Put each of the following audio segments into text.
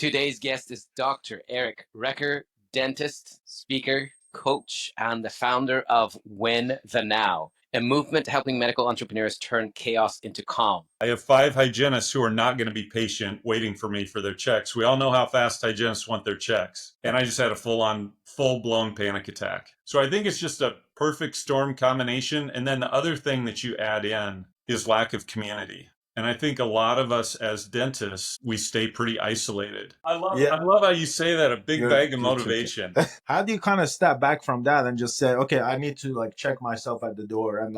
Today's guest is Dr. Eric Rector, dentist, speaker, coach, and the founder of Win the Now, a movement helping medical entrepreneurs turn chaos into calm. I have 5 hygienists who are not going to be patient waiting for me for their checks. We all know how fast hygienists want their checks. And I just had a full-blown panic attack. So I think it's just a perfect storm combination. And then the other thing that you add in is lack of community. And I think a lot of us as dentists, we stay pretty isolated. I love how you say that, a big bag of motivation. How do you kind of step back from that and just say, okay, I need to check myself at the door and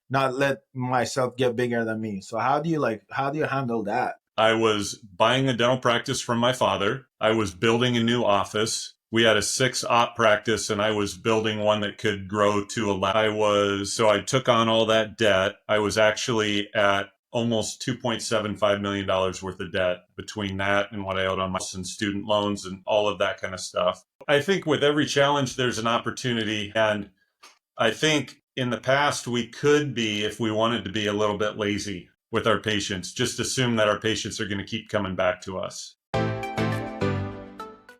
not let myself get bigger than me? So how do you handle that? I was buying a dental practice from my father. I was building a new office. We had a 6-op practice and I was building one that could grow to 11. So I took on all that debt. I was actually at almost $2.75 million worth of debt between that and what I owed on my student loans and all of that kind of stuff. I think with every challenge, there's an opportunity. And I think in the past, we could be, if we wanted to be, a little bit lazy with our patients, just assume that our patients are going to keep coming back to us.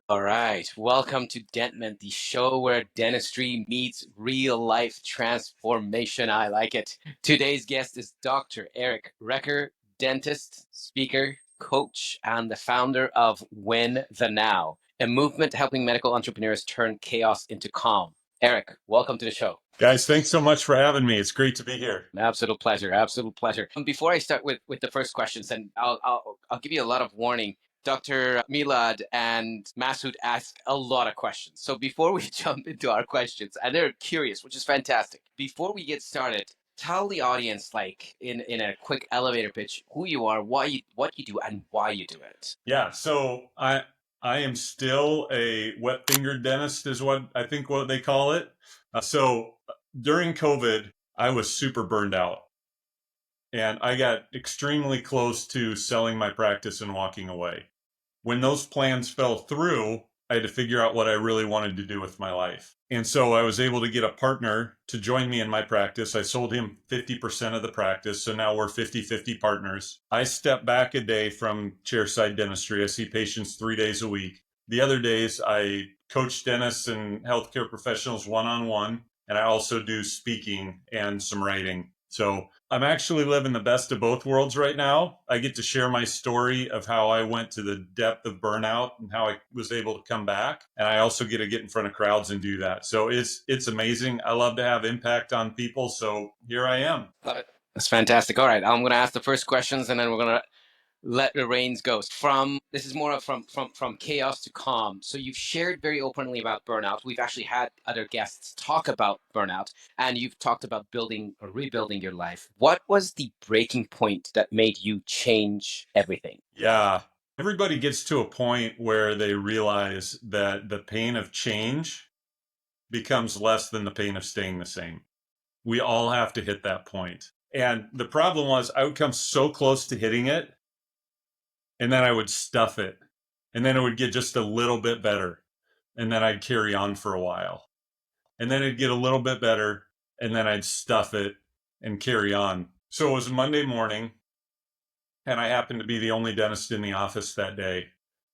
All right, welcome to Dentment, the show where dentistry meets real life transformation. I like it. Today's guest is Dr. Eric Rector, dentist, speaker, coach, and the founder of Win the Now, a movement helping medical entrepreneurs turn chaos into calm. Eric, welcome to the show. Guys, thanks so much for having me. It's great to be here. Absolute pleasure. Absolute pleasure. Before I start with the first questions, and I'll give you a lot of warning. Dr. Milad and Masood asked a lot of questions. So before we jump into our questions, and they're curious, which is fantastic. Before we get started, tell the audience, in a quick elevator pitch, who you are, what you do, and why you do it. Yeah, so I am still a wet-fingered dentist is what they call it. So during COVID, I was super burned out. And I got extremely close to selling my practice and walking away. When those plans fell through, I had to figure out what I really wanted to do with my life. And so I was able to get a partner to join me in my practice. I sold him 50% of the practice. So now we're 50-50 partners. I step back a day from chairside dentistry. I see patients 3 days a week. The other days I coach dentists and healthcare professionals one-on-one. And I also do speaking and some writing. So I'm actually living the best of both worlds right now. I get to share my story of how I went to the depth of burnout and how I was able to come back. And I also get to get in front of crowds and do that. So it's amazing. I love to have impact on people. So here I am. Love it. That's fantastic. All right, I'm going to ask the first questions and then we're going to let the reins go. This is more from chaos to calm. So you've shared very openly about burnout. We've actually had other guests talk about burnout, and you've talked about building or rebuilding your life. What was the breaking point that made you change everything? Yeah, everybody gets to a point where they realize that the pain of change becomes less than the pain of staying the same. We all have to hit that point. And the problem was I would come so close to hitting it, and then I would stuff it. And then it would get just a little bit better. And then I'd carry on for a while. And then it'd get a little bit better. And then I'd stuff it and carry on. So it was Monday morning. And I happened to be the only dentist in the office that day.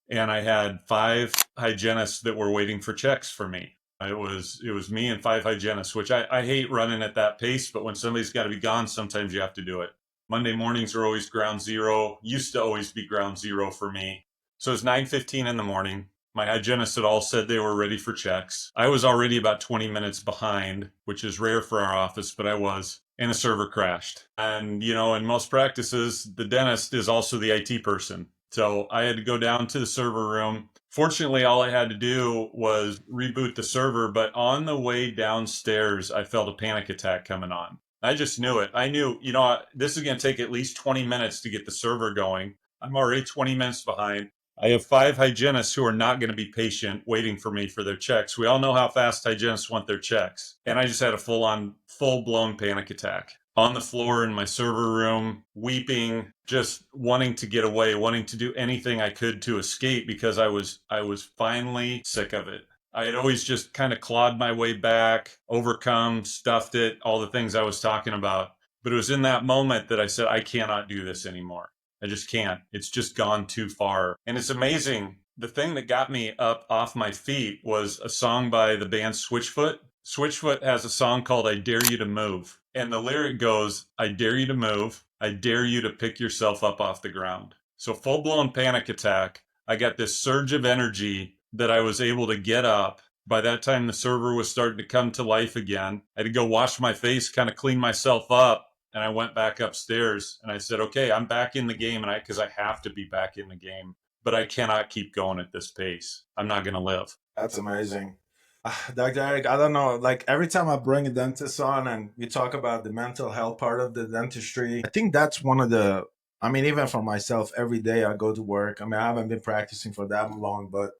And I had 5 hygienists that were waiting for checks for me. It was me and 5 hygienists, which I hate running at that pace. But when somebody's got to be gone, sometimes you have to do it. Monday mornings are always ground zero, used to always be ground zero for me. So it's 9:15 in the morning. My hygienists had all said they were ready for checks. I was already about 20 minutes behind, which is rare for our office, but I was. And a server crashed. And, in most practices, the dentist is also the IT person. So I had to go down to the server room. Fortunately, all I had to do was reboot the server. But on the way downstairs, I felt a panic attack coming on. I just knew it. I knew, this is going to take at least 20 minutes to get the server going. I'm already 20 minutes behind. I have 5 hygienists who are not going to be patient waiting for me for their checks. We all know how fast hygienists want their checks. And I just had a full-blown panic attack on the floor in my server room, weeping, just wanting to get away, wanting to do anything I could to escape because I was finally sick of it. I had always just kind of clawed my way back, overcome, stuffed it, all the things I was talking about. But it was in that moment that I said, I cannot do this anymore. I just can't. It's just gone too far. And it's amazing The thing that got me up off my feet was a song by the band Switchfoot. Switchfoot has a song called I Dare You to Move. And the lyric goes, I dare you to move. I dare you to pick yourself up off the ground. So full blown panic attack. I got this surge of energy that I was able to get up. By that time, the server was starting to come to life again. I had to go wash my face, kind of clean myself up. And I went back upstairs and I said, okay, I'm back in the game. And because I have to be back in the game, but I cannot keep going at this pace. I'm not going to live. That's amazing. Dr. Eric, I don't know, like every time I bring a dentist on and we talk about the mental health part of the dentistry, I think that's one of the, I mean, even for myself, every day I go to work. I mean, I haven't been practicing for that long, but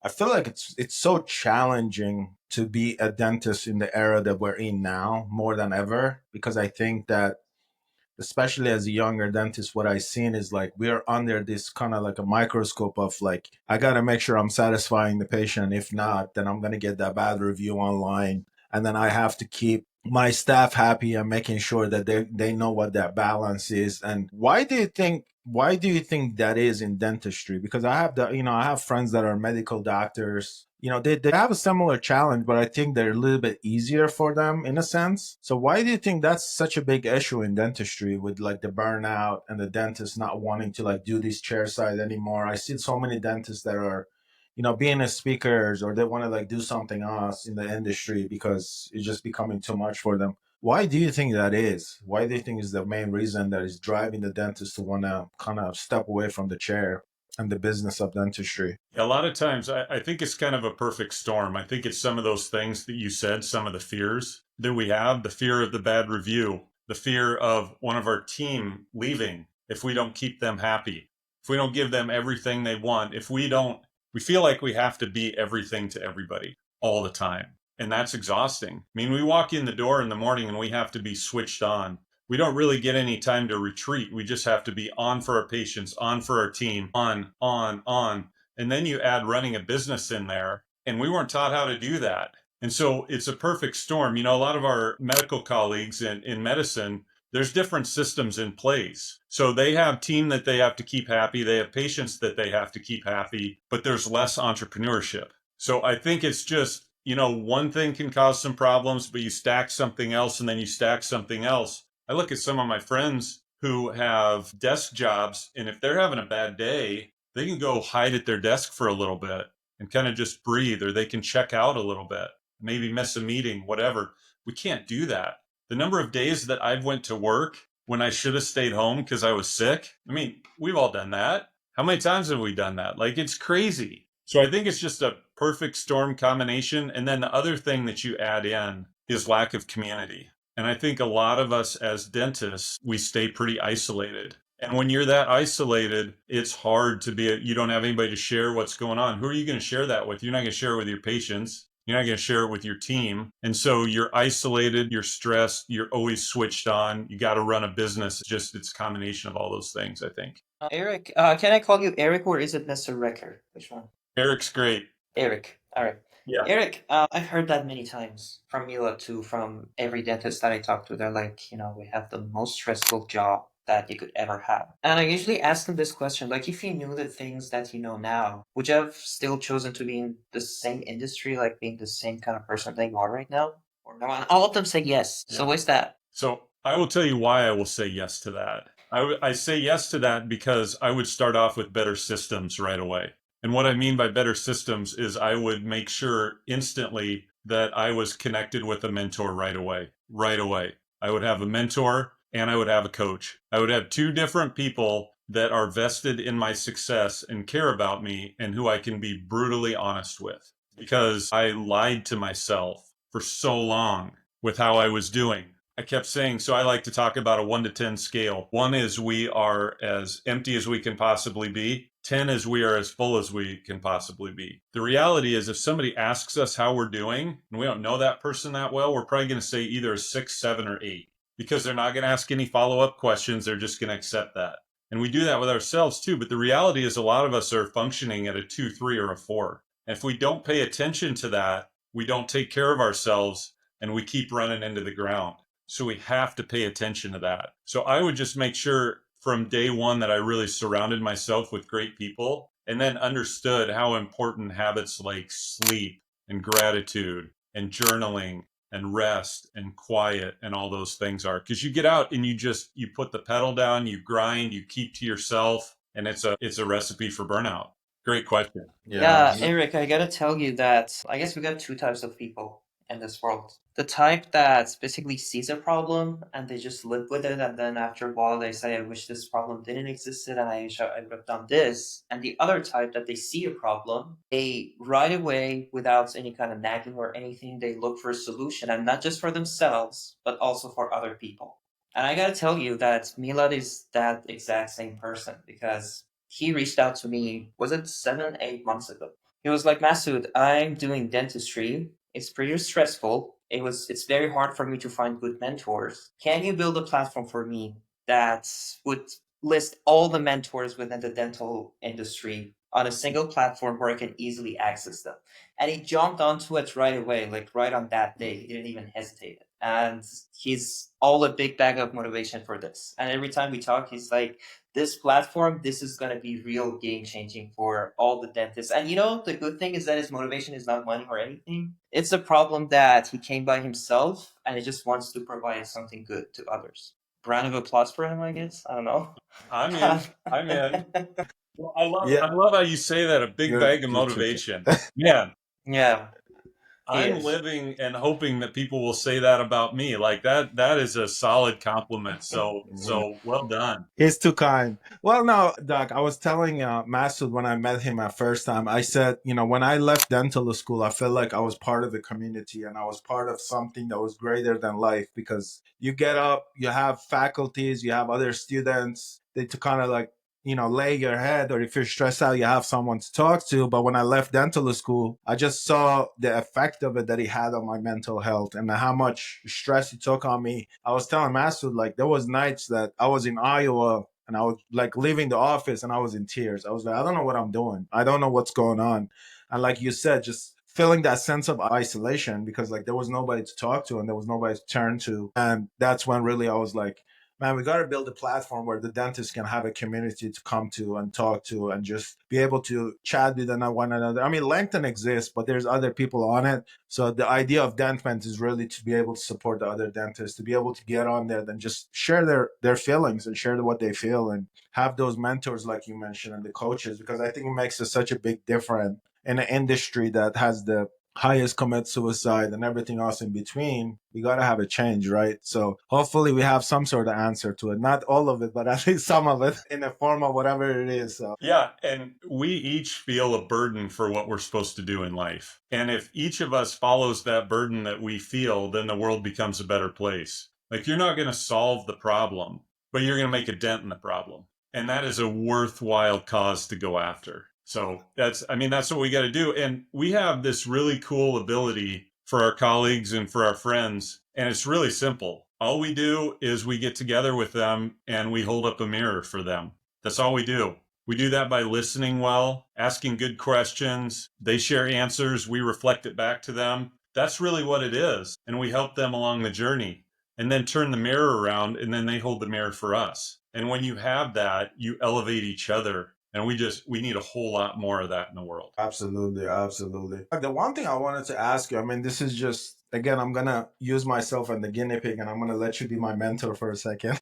I feel like it's so challenging to be a dentist in the era that we're in now more than ever, because I think that especially as a younger dentist, what I've seen is like we're under this kind of like a microscope of like, I got to make sure I'm satisfying the patient. If not, then I'm going to get that bad review online. And then I have to keep my staff happy and making sure that they know what that balance is. And why do you think that is in dentistry? Because I have I have friends that are medical doctors. They have a similar challenge, but I think they're a little bit easier for them in a sense. So why do you think that's such a big issue in dentistry with like the burnout and the dentists not wanting to like do these chair side anymore? I see so many dentists that are, being as speakers, or they want to like do something else in the industry because it's just becoming too much for them. Why do you think that is? Why do you think is the main reason that is driving the dentist to want to kind of step away from the chair and the business of dentistry? A lot of times, I think it's kind of a perfect storm. I think it's some of those things that you said, some of the fears that we have, the fear of the bad review, the fear of one of our team leaving if we don't keep them happy, if we don't give them everything they want, we feel like we have to be everything to everybody all the time. And that's exhausting. I mean, we walk in the door in the morning and we have to be switched on. We don't really get any time to retreat. We just have to be on for our patients, on for our team, on. And then you add running a business in there, and we weren't taught how to do that. And so it's a perfect storm. A lot of our medical colleagues in medicine, there's different systems in place. So they have team that they have to keep happy. They have patients that they have to keep happy, but there's less entrepreneurship. So I think it's just, one thing can cause some problems, but you stack something else and then you stack something else. I look at some of my friends who have desk jobs, and if they're having a bad day, they can go hide at their desk for a little bit and kind of just breathe, or they can check out a little bit, maybe miss a meeting, whatever. We can't do that. The number of days that I've went to work when I should have stayed home because I was sick, I mean, we've all done that. How many times have we done that? Like, it's crazy. So I think it's just a perfect storm combination. And then the other thing that you add in is lack of community. And I think a lot of us as dentists, we stay pretty isolated. And when you're that isolated, it's hard to you don't have anybody to share what's going on. Who are you going to share that with? You're not going to share it with your patients. You're not going to share it with your team. And so you're isolated, you're stressed, you're always switched on. You got to run a business. It's a combination of all those things, I think. Eric, can I call you Eric or is it Mr. Rector? Which one? Eric's great. Eric. All right. Yeah. Eric, I've heard that many times from Mila too, from every dentist that I talk to. They're like, we have the most stressful job that you could ever have. And I usually ask them this question, like, if you knew the things that you know now, would you have still chosen to be in the same industry, like being the same kind of person that you are right now? Or no? And all of them say yes. Yeah. So what's that? So I will tell you why I will say yes to that. I say yes to that because I would start off with better systems right away. And what I mean by better systems is I would make sure instantly that I was connected with a mentor right away. I would have a mentor and I would have a coach. I would have two different people that are vested in my success and care about me and who I can be brutally honest with, because I lied to myself for so long with how I was doing. I kept saying, so I like to talk about a 1 to 10 scale. 1 is we are as empty as we can possibly be. 10 is we are as full as we can possibly be. The reality is if somebody asks us how we're doing and we don't know that person that well, we're probably going to say either a 6, 7, or 8, because they're not going to ask any follow-up questions. They're just going to accept that. And we do that with ourselves too. But the reality is a lot of us are functioning at a 2, 3, or a 4. And if we don't pay attention to that, we don't take care of ourselves and we keep running into the ground. So we have to pay attention to that. So I would just make sure from day one that I really surrounded myself with great people and then understood how important habits like sleep and gratitude and journaling and rest and quiet and all those things are. Because you get out and you put the pedal down, you grind, you keep to yourself, and it's a recipe for burnout. Great question. Yeah. Yeah, Eric, I gotta tell you that I guess we got two types of people in this world. The type that basically sees a problem and they just live with it, and then after a while they say, I wish this problem didn't exist and I wish I would have done this. And the other type that they see a problem, they right away, without any kind of nagging or anything, they look for a solution, and not just for themselves, but also for other people. And I gotta tell you that Milad is that exact same person, because he reached out to me, was it 7, 8 months ago? He was like, Masood, I'm doing dentistry. It's pretty stressful. It's very hard for me to find good mentors. Can you build a platform for me that would list all the mentors within the dental industry on a single platform where I can easily access them? And he jumped onto it right away, like right on that day. He didn't even hesitate. And he's all a big bag of motivation for this. And every time we talk, he's like, this platform, this is going to be real game changing for all the dentists. And the good thing is that his motivation is not money or anything. It's a problem that he came by himself and he just wants to provide something good to others. Round of applause for him, I guess. I don't know. I'm in. I'm in. Well, I Yeah. love how you say that, a big bag of Good trick. motivation. Yeah. Yeah, he I'm is. living and hoping that people will say that about me. Like that is a solid compliment. So well done. He's too kind. Well, no, Doc, I was telling Masood when I met him at first time, I said, when I left dental school, I felt like I was part of the community and I was part of something that was greater than life, because you get up, you have faculties, you have other students, they to kind of like, lay your head, or if you're stressed out, you have someone to talk to. But when I left dental school, I just saw the effect of it that he had on my mental health and how much stress he took on me. I was telling Masood, like, there was nights that I was in Iowa and I was like leaving the office and I was in tears. I was like, I don't know what I'm doing. I don't know what's going on. And like you said, just feeling that sense of isolation, because like there was nobody to talk to and there was nobody to turn to. And that's when really I was like, man, we got to build a platform where the dentists can have a community to come to and talk to and just be able to chat with one another. I mean, LinkedIn exists, but there's other people on it. So the idea of DentMent is really to be able to support the other dentists, to be able to get on there and just share their feelings and share what they feel, and have those mentors like you mentioned and the coaches, because I think it makes such a big difference in an industry that has the highest commit suicide and everything else in between. We got to have a change, right? So hopefully we have some sort of answer to it. Not all of it, but at least some of it in the form of whatever it is. So Yeah, and we each feel a burden for what we're supposed to do in life. And if each of us follows that burden that we feel, then the world becomes a better place. Like, you're not going to solve the problem, but you're going to make a dent in the problem. And that is a worthwhile cause to go after. So that's what we got to do. And we have this really cool ability for our colleagues and for our friends. And it's really simple. All we do is we get together with them and we hold up a mirror for them. That's all we do. We do that by listening well, asking good questions. They share answers. We reflect it back to them. That's really what it is. And we help them along the journey, and then turn the mirror around, and then they hold the mirror for us. And when you have that, you elevate each other. And we need a whole lot more of that in the world. absolutely, absolutely. The one thing I wanted to ask you, I mean, this is just, again, I'm going to use myself and the guinea pig and I'm going to let you be my mentor for a second.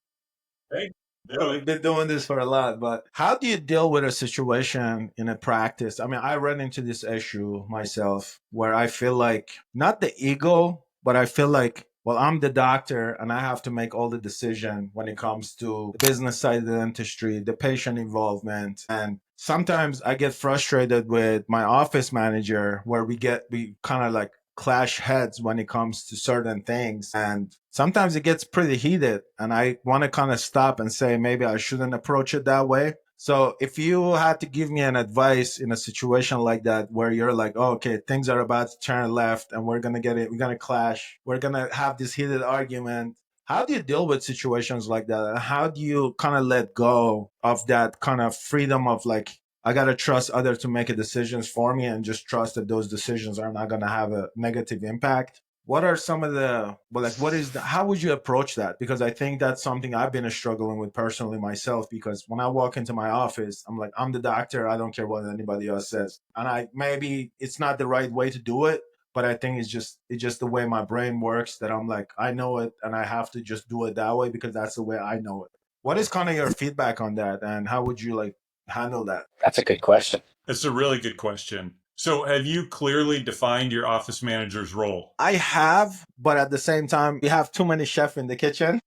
Hey, We've been doing this for a lot, but how do you deal with a situation in a practice? I mean, I run into this issue myself where I feel like not the ego, but I feel like, well, I'm the doctor and I have to make all the decision when it comes to the business side of the dentistry, the patient involvement. And sometimes I get frustrated with my office manager where we kind of like clash heads when it comes to certain things. And sometimes it gets pretty heated. And I want to kind of stop and say, maybe I shouldn't approach it that way. So if you had to give me an advice in a situation like that, where you're like, oh, okay, things are about to turn left and we're going to clash. We're going to have this heated argument. How do you deal with situations like that? And how do you kind of let go of that kind of freedom of like, I got to trust others to make decisions for me and just trust that those decisions are not going to have a negative impact? what are some of the, well, like, what is the, how would you approach that? Because I think that's something I've been struggling with personally myself, because when I walk into my office, I'm like, I'm the doctor, I don't care what anybody else says. And I, maybe it's not the right way to do it, but I think it's just the way my brain works, that I'm like, I know it and I have to just do it that way because that's the way I know it. What is kind of your feedback on that, and how would you like handle that? That's a good question. It's a really good question. So have you clearly defined your office manager's role? I have, but at the same time, we have too many chefs in the kitchen.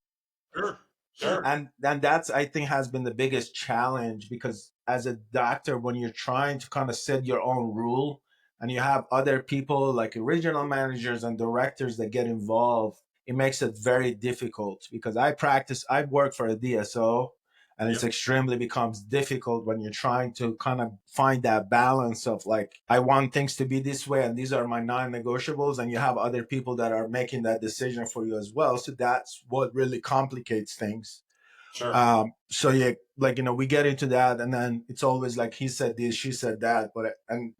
Sure. Sure. And that's, I think, has been the biggest challenge, because as a doctor, when you're trying to kind of set your own rule and you have other people like regional managers and directors that get involved, it makes it very difficult, because I work for a DSO, and it's Yep. extremely becomes difficult when you're trying to kind of find that balance of like, I want things to be this way and these are my non-negotiables, and you have other people that are making that decision for you as well. So that's what really complicates things. Sure. So yeah, like, we get into that, and then it's always like, he said this, she said that, but and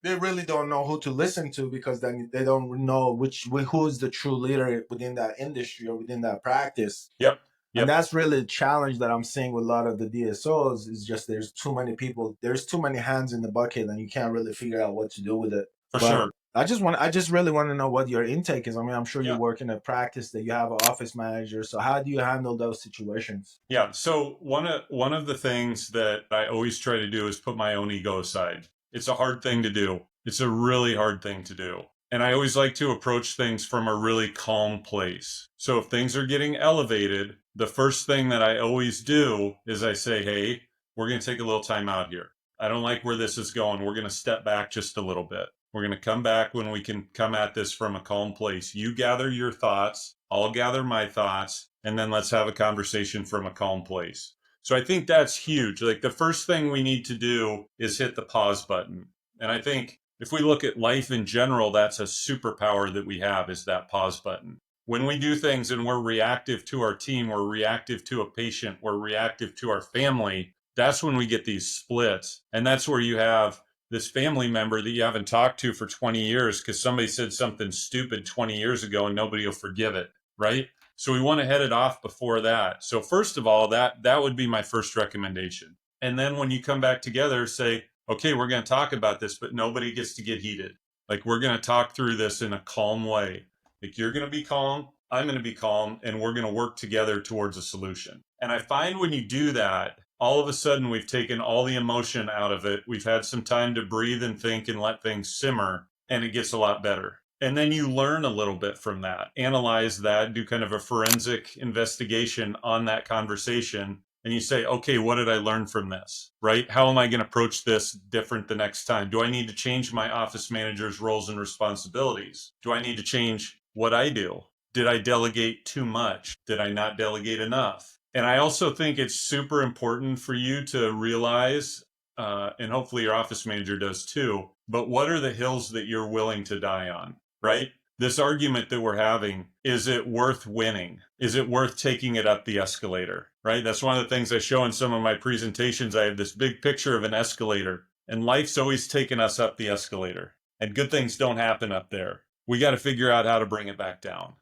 they really don't know who to listen to, because then they don't know who is the true leader within that industry or within that practice. Yep. And Yep. that's really the challenge that I'm seeing with a lot of the DSOs, is just there's too many people, there's too many hands in the bucket, and you can't really figure out what to do with it. For But sure. I just really want to know what your intake is. I mean, I'm sure you Yeah. work in a practice that you have an office manager. So how do you handle those situations? Yeah. So one of the things that I always try to do is put my own ego aside. It's a hard thing to do. It's a really hard thing to do. And I always like to approach things from a really calm place. So if things are getting elevated, the first thing that I always do is I say, hey, we're going to take a little time out here. I don't like where this is going. We're going to step back just a little bit. We're going to come back when we can come at this from a calm place. You gather your thoughts, I'll gather my thoughts, and then let's have a conversation from a calm place. So I think that's huge. Like the first thing we need to do is hit the pause button. And I think if we look at life in general, that's a superpower that we have, is that pause button. When we do things and we're reactive to our team, we're reactive to a patient, we're reactive to our family, that's when we get these splits. And that's where you have this family member that you haven't talked to for 20 years because somebody said something stupid 20 years ago and nobody will forgive it, right? So we want to head it off before that. So first of all, that would be my first recommendation. And then when you come back together, say, okay, we're going to talk about this, but nobody gets to get heated. Like we're going to talk through this in a calm way. Like you're going to be calm, I'm going to be calm, and we're going to work together towards a solution. And I find when you do that, all of a sudden we've taken all the emotion out of it. We've had some time to breathe and think and let things simmer, and it gets a lot better. And then you learn a little bit from that, analyze that, do kind of a forensic investigation on that conversation. And you say, okay, what did I learn from this, right? How am I going to approach this different the next time? Do I need to change my office manager's roles and responsibilities? Do I need to change what I do? Did I delegate too much? Did I not delegate enough? And I also think it's super important for you to realize, and hopefully your office manager does too, but what are the hills that you're willing to die on, right? This argument that we're having, is it worth winning? Is it worth taking it up the escalator, right? That's one of the things I show in some of my presentations. I have this big picture of an escalator, and life's always taken us up the escalator, and good things don't happen up there. We got to figure out how to bring it back down.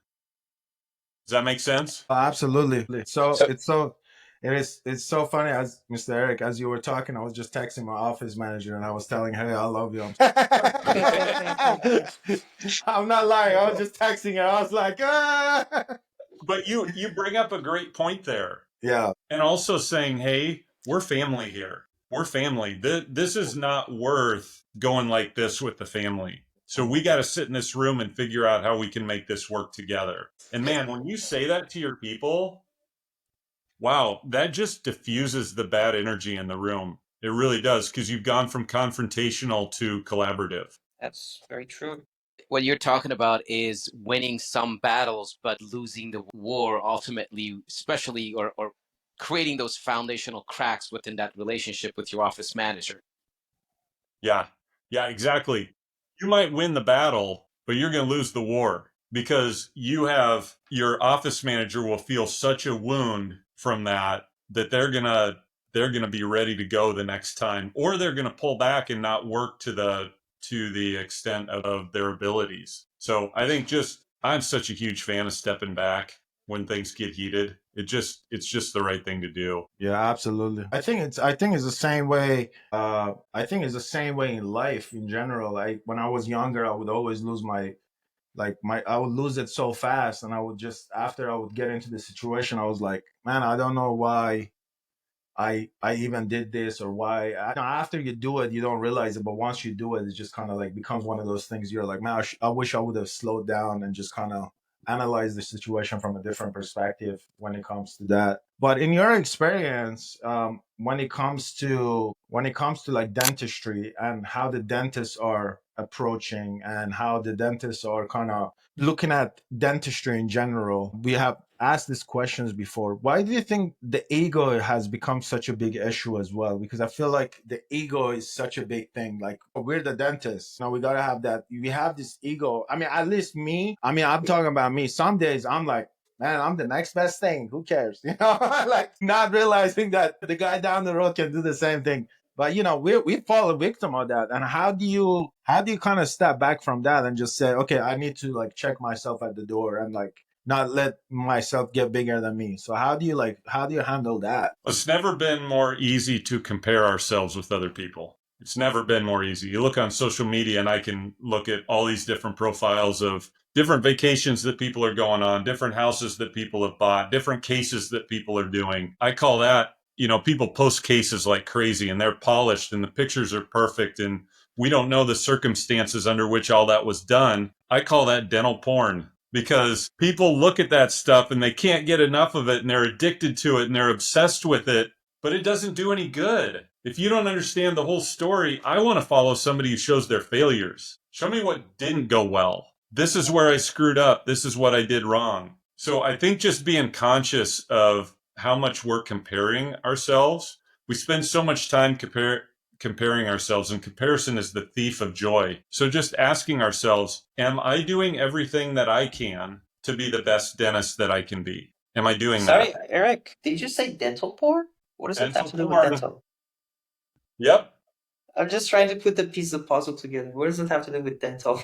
Does that make sense? Absolutely. So So- it's so funny, as Mr. Eric, as you were talking, I was just texting my office manager and I was telling her, hey, I love you. I'm not lying. I was just texting her. I was like, ah. But you bring up a great point there. Yeah. And also saying, hey, we're family here. We're family. This is not worth going like this with the family. So we got to sit in this room and figure out how we can make this work together. And man, when you say that to your people, wow, that just diffuses the bad energy in the room. It really does, because you've gone from confrontational to collaborative. That's very true. What you're talking about is winning some battles, but losing the war ultimately, especially or creating those foundational cracks within that relationship with your office manager. Yeah, exactly. You might win the battle, but you're going to lose the war, because your office manager will feel such a wound from that they're going to be ready to go the next time, or they're going to pull back and not work to the extent of their abilities. So I think just I'm such a huge fan of stepping back when things get heated. It's just the right thing to do. Yeah, absolutely. I think it's the same way. I think it's the same way in life in general. Like when I was younger, I would always lose my I would lose it so fast, and I would just after I would get into the situation, I was like, man, I don't know why I even did this or why. After you do it, you don't realize it, but once you do it, it just kind of like becomes one of those things. You're like, man, I wish I would have slowed down and just kind of analyze the situation from a different perspective when it comes to that. But in your experience, when it comes to like dentistry and how the dentists are approaching and how the dentists are kind of looking at dentistry in general, we have asked these questions before. Why do you think the ego has become such a big issue as well? Because I feel like the ego is such a big thing. Like we're the dentists. Now we gotta have that. We have this ego. I mean, at least me. I mean, I'm talking about me. Some days I'm like, man, I'm the next best thing. Who cares? Like not realizing that the guy down the road can do the same thing. But we fall a victim of that. And how do you kind of step back from that and just say, okay, I need to like check myself at the door and like not let myself get bigger than me. So how do you handle that? It's never been more easy to compare ourselves with other people. It's never been more easy. You look on social media and I can look at all these different profiles of different vacations that people are going on, different houses that people have bought, different cases that people are doing. I call that, people post cases like crazy and they're polished and the pictures are perfect and we don't know the circumstances under which all that was done. I call that dental porn because people look at that stuff and they can't get enough of it and they're addicted to it and they're obsessed with it, but it doesn't do any good. If you don't understand the whole story, I want to follow somebody who shows their failures. Show me what didn't go well. This is where I screwed up. This is what I did wrong. So I think just being conscious of how much we're comparing ourselves. We spend so much time comparing ourselves, and comparison is the thief of joy. So just asking ourselves, am I doing everything that I can to be the best dentist that I can be? Am I doing Sorry, that? Eric, did you just say dental porn? What does it have Dental to do with porn. dental? Yep. I'm just trying to put the piece of puzzle together. What does it have to do with dental?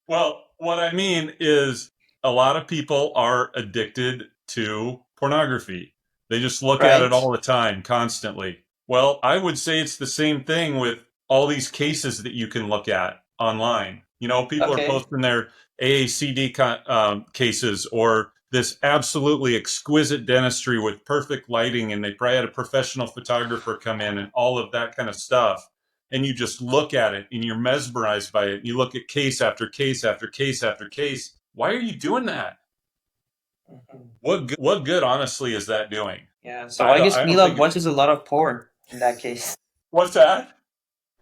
Well, what I mean is a lot of people are addicted to pornography. They just look at it Right? all the time, constantly. Well, I would say it's the same thing with all these cases that you can look at online. People are Okay. posting their AACD cases or this absolutely exquisite dentistry with perfect lighting, and they probably had a professional photographer come in and all of that kind of stuff. And you just look at it and you're mesmerized by it. You look at case after case after case after case. Why are you doing that? Mhm. What good, honestly, is that doing? Yeah, so I guess I don't Milad think watches a lot of porn in that case. What's that?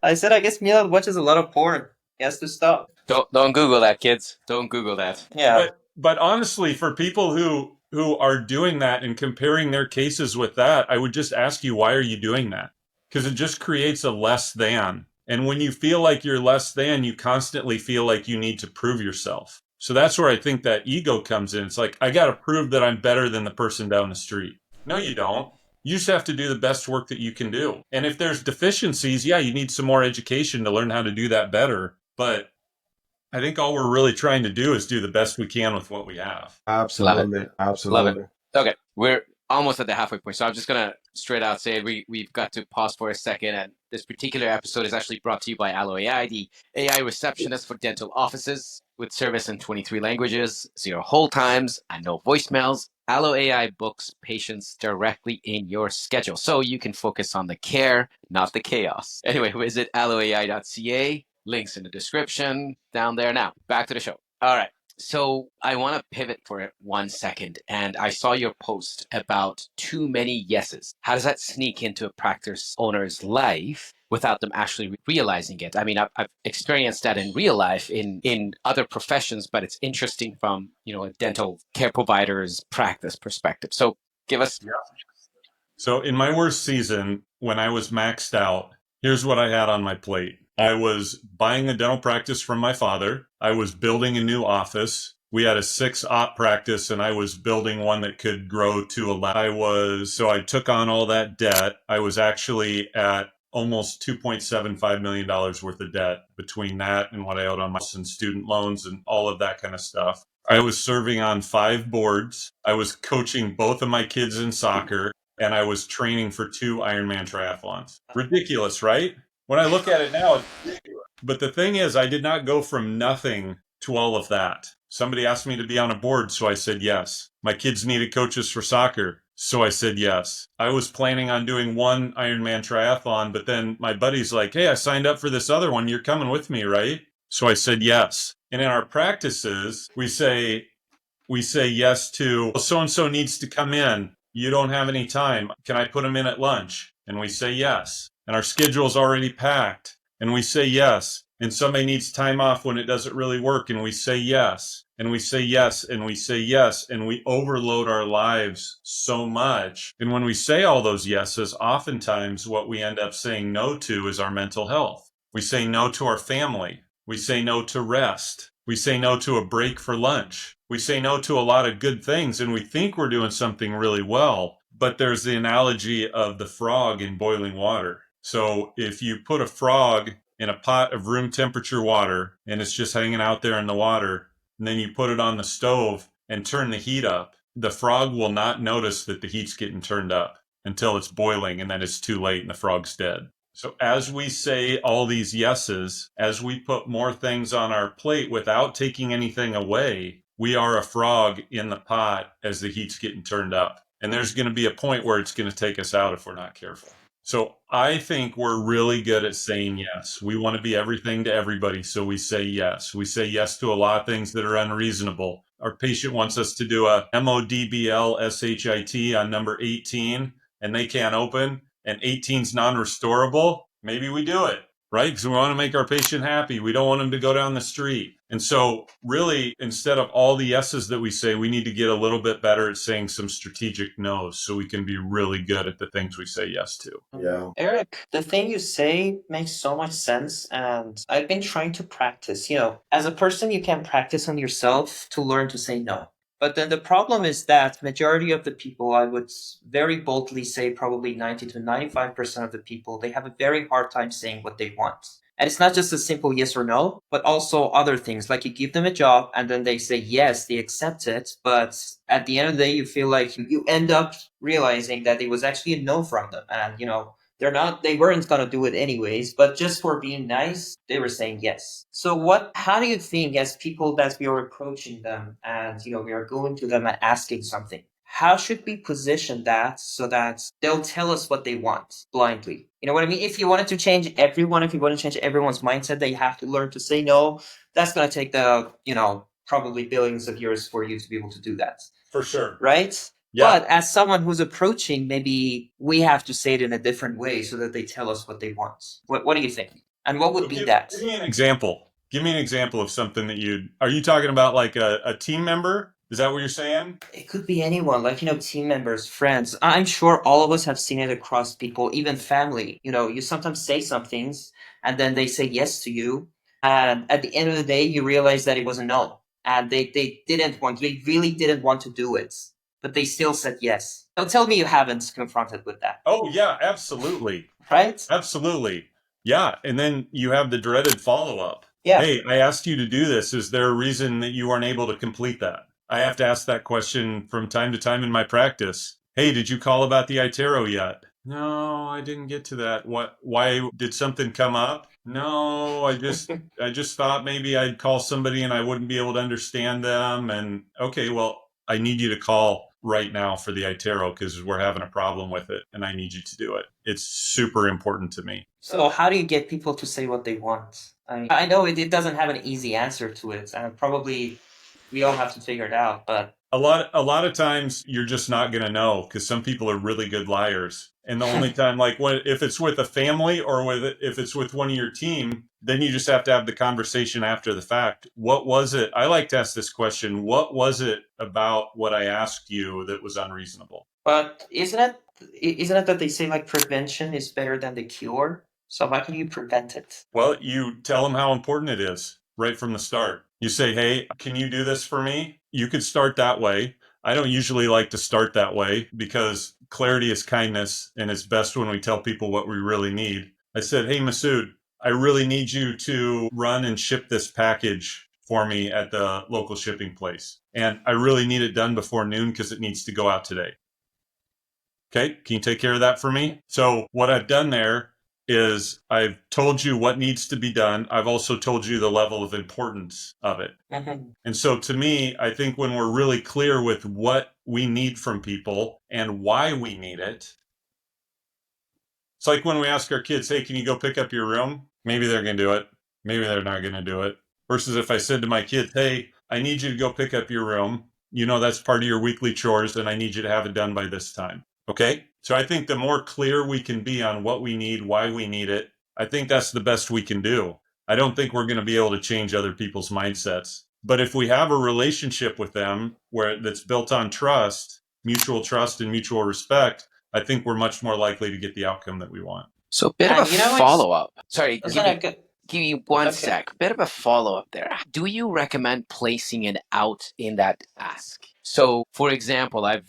I said I guess Milad watches a lot of porn. He has to stop. Don't Google that, kids. Don't Google that. Yeah. But honestly, for people who are doing that and comparing their cases with that, I would just ask you, why are you doing that? Because it just creates a less than. And when you feel like you're less than, you constantly feel like you need to prove yourself. So that's where I think that ego comes in. It's like, I got to prove that I'm better than the person down the street. No, you don't. You just have to do the best work that you can do. And if there's deficiencies, yeah, you need some more education to learn how to do that better. But I think all we're really trying to do is do the best we can with what we have. Love it. Absolutely, Love it. absolutely. Okay, we're almost at the halfway point, so I'm just gonna straight out say we've got to pause for a second. And this particular episode is actually brought to you by Allo AI, the AI receptionist for dental offices with service in 23 languages, 0 hold times, and no voicemails. Allo AI books patients directly in your schedule, so you can focus on the care, not the chaos. Anyway, visit alloai.ca. Links in the description down there. Now, back to the show. All right. So I want to pivot for 1 second. And I saw your post about too many yeses. How does that sneak into a practice owner's life without them actually realizing it? I mean, I've experienced that in real life in other professions, but it's interesting from, a dental care provider's practice perspective. So give us. So in my worst season, when I was maxed out, here's what I had on my plate. I was buying a dental practice from my father. I was building a new office. We had a 6-op practice and I was building one that could grow to 11. So I took on all that debt. I was actually at almost $2.75 million worth of debt between that and what I owed on my student loans and all of that kind of stuff. I was serving on 5 boards. I was coaching both of my kids in soccer, and I was training for 2 Ironman triathlons. Ridiculous, right? When I look at it now, it's ridiculous. But the thing is, I did not go from nothing to all of that. Somebody asked me to be on a board, so I said yes. My kids needed coaches for soccer, so I said yes. I was planning on doing 1 Ironman triathlon, but then my buddy's like, hey, I signed up for this other one. You're coming with me, right? So I said yes. And in our practices, we say yes to, so-and-so needs to come in. You don't have any time. Can I put them in at lunch? And we say yes. And our schedule's already packed. And we say yes. And somebody needs time off when it doesn't really work. And we say yes. And we say yes. And we say yes. And we overload our lives so much. And when we say all those yeses, oftentimes what we end up saying no to is our mental health. We say no to our family. We say no to rest. We say no to a break for lunch. We say no to a lot of good things, and we think we're doing something really well. But there's the analogy of the frog in boiling water. So if you put a frog in a pot of room temperature water and it's just hanging out there in the water, and then you put it on the stove and turn the heat up, the frog will not notice that the heat's getting turned up until it's boiling, and then it's too late and the frog's dead. So as we say all these yeses, as we put more things on our plate without taking anything away, we are a frog in the pot as the heat's getting turned up. And there's going to be a point where it's going to take us out if we're not careful. So I think we're really good at saying yes. We want to be everything to everybody, so we say yes. We say yes to a lot of things that are unreasonable. Our patient wants us to do a MODBL SHIT on number 18, and they can't open, and 18 is non-restorable. Maybe we do it, right? Because we want to make our patient happy. We don't want them to go down the street. And so really, instead of all the yeses that we say, we need to get a little bit better at saying some strategic no's so we can be really good at the things we say yes to. Yeah. Eric, the thing you say makes so much sense, and I've been trying to practice. As a person, you can practice on yourself to learn to say no. But then the problem is that majority of the people, I would very boldly say probably 90 to 95% of the people, they have a very hard time saying what they want. And it's not just a simple yes or no, but also other things. Like you give them a job and then they say yes, they accept it. But at the end of the day, you feel like you end up realizing that it was actually a no from them. And, they weren't going to do it anyways, but just for being nice, they were saying yes. So how do you think as people that we are approaching them and, we are going to them and asking something, how should we position that so that they'll tell us what they want blindly? You know what I mean? If you wanted to change everyone, if you want to change everyone's mindset, they have to learn to say no. That's going to take probably billions of years for you to be able to do that. For sure. Right? Yeah. But as someone who's approaching, maybe we have to say it in a different way so that they tell us what they want. What do you think? And what would be that? Give me an example. Give me an example of something that are you talking about like a team member? Is that what you're saying? It could be anyone, like, team members, friends. I'm sure all of us have seen it across people, even family. You sometimes say some things and then they say yes to you. And at the end of the day, you realize that it was a no. And they really didn't want to do it, but they still said yes. Don't tell me you haven't confronted with that. Oh, yeah, absolutely. Right? Absolutely. Yeah. And then you have the dreaded follow-up. Yeah. Hey, I asked you to do this. Is there a reason that you weren't able to complete that? I have to ask that question from time to time in my practice. Hey, did you call about the iTero yet? No, I didn't get to that. Why did something come up? No, I just thought maybe I'd call somebody and I wouldn't be able to understand them. And okay, well, I need you to call right now for the iTero because we're having a problem with it and I need you to do it. It's super important to me. So how do you get people to say what they want? I know it doesn't have an easy answer to it, and probably we all have to figure it out, but a lot of times you're just not going to know because some people are really good liars. And the only time, if it's with a family or if it's with one of your team, then you just have to have the conversation after the fact. What was it? I like to ask this question. What was it about what I asked you that was unreasonable? But isn't it that they say like prevention is better than the cure? So how can you prevent it? Well, you tell them how important it is right from the start. You say, hey, can you do this for me? You could start that way. I don't usually like to start that way because clarity is kindness and it's best when we tell people what we really need. I said, hey, Masood, I really need you to run and ship this package for me at the local shipping place. And I really need it done before noon because it needs to go out today. Okay, can you take care of that for me? So what I've done there is I've told you what needs to be done. I've also told you the level of importance of it. And so to me, I think when we're really clear with what we need from people and why we need it, it's like when we ask our kids, hey, can you go pick up your room? Maybe they're going to do it. Maybe they're not going to do it. Versus if I said to my kids, hey, I need you to go pick up your room. You know, that's part of your weekly chores and I need you to have it done by this time. Okay? So I think the more clear we can be on what we need, why we need it, I think that's the best we can do. I don't think we're going to be able to change other people's mindsets. But if we have a relationship with them where that's built on trust, mutual trust and mutual respect, I think we're much more likely to get the outcome that we want. So a bit And of a you know, follow-up. Sorry, isn't it good? give me one Okay. sec. Bit of a follow-up there. Do you recommend placing it out in that task? So, for example, I've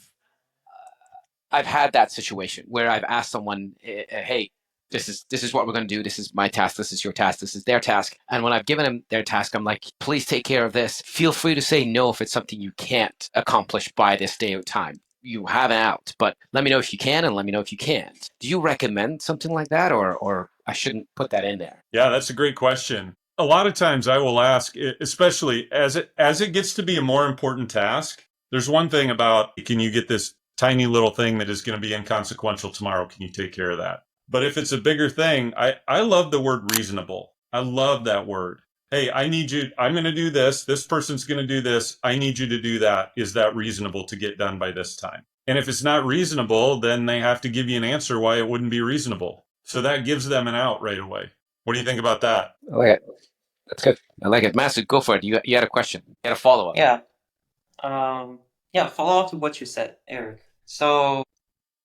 had that situation where I've asked someone, "Hey, this is what we're going to do. This is my task. This is your task. This is their task." And when I've given them their task, I'm like, "Please take care of this. Feel free to say no if it's something you can't accomplish by this day or time. You have an out, but let me know if you can, and let me know if you can't." Do you recommend something like that, or I shouldn't put that in there? Yeah, that's a great question. A lot of times I will ask, especially as it gets to be a more important task, there's one thing about, can you get this tiny little thing that is going to be inconsequential tomorrow? Can you take care of that? But if it's a bigger thing, I love the word reasonable. I love that word. Hey, I need you, I'm going to do this. This person's going to do this. I need you to do that. Is that reasonable to get done by this time? And if it's not reasonable, then they have to give you an answer why it wouldn't be reasonable. So that gives them an out right away. What do you think about that? I like it. That's good. I like it. Master, go for it. You had a question. You had a follow-up. Yeah. Yeah, follow up to what you said, Eric. So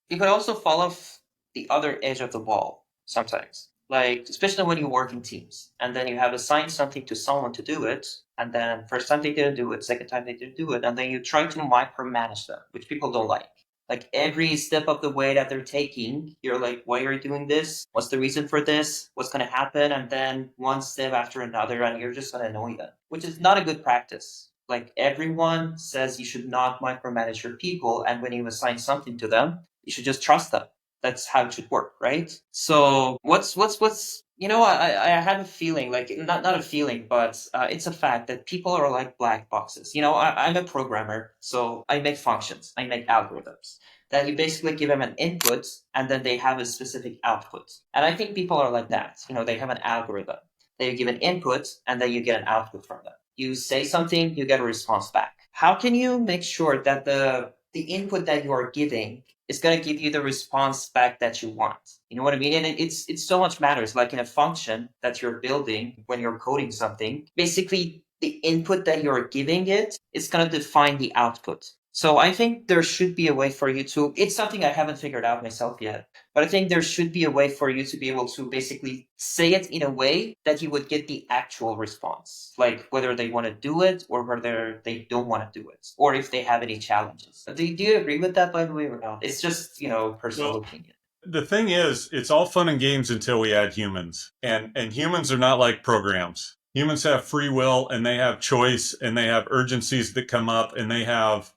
you could also fall off the other edge of the wall sometimes. Like, especially when you work in teams and then you have assigned something to someone to do it, and then first time they didn't do it, second time they didn't do it, and then you try to micromanage them, which people don't like. Like every step of the way that they're taking, you're like, why are you doing this? What's the reason for this? What's going to happen? And then one step after another, and you're just going to annoy them, which is not a good practice. Like everyone says you should not micromanage your people. And when you assign something to them, you should just trust them. That's how it should work, right? So what's I have a feeling, like not a feeling, but it's a fact that people are like black boxes. I'm a programmer, so I make functions, I make algorithms that you basically give them an input and then they have a specific output. And I think people are like that. They have an algorithm. They give an input and then you get an output from them. You say something, you get a response back. How can you make sure that the input that you are giving is going to give you the response back that you want? You know what I mean? And it's so much matters. Like in a function that you're building when you're coding something, basically the input that you're giving it is going to define the output. So I think there should be a way for you to, it's something I haven't figured out myself yet, but I think there should be a way for you to be able to basically say it in a way that you would get the actual response, like whether they want to do it or whether they don't want to do it, or if they have any challenges. Do you agree with that, by the way, or not? It's just, personal opinion. The thing is, it's all fun and games until we add humans. And humans are not like programs. Humans have free will and they have choice and they have urgencies that come up and they have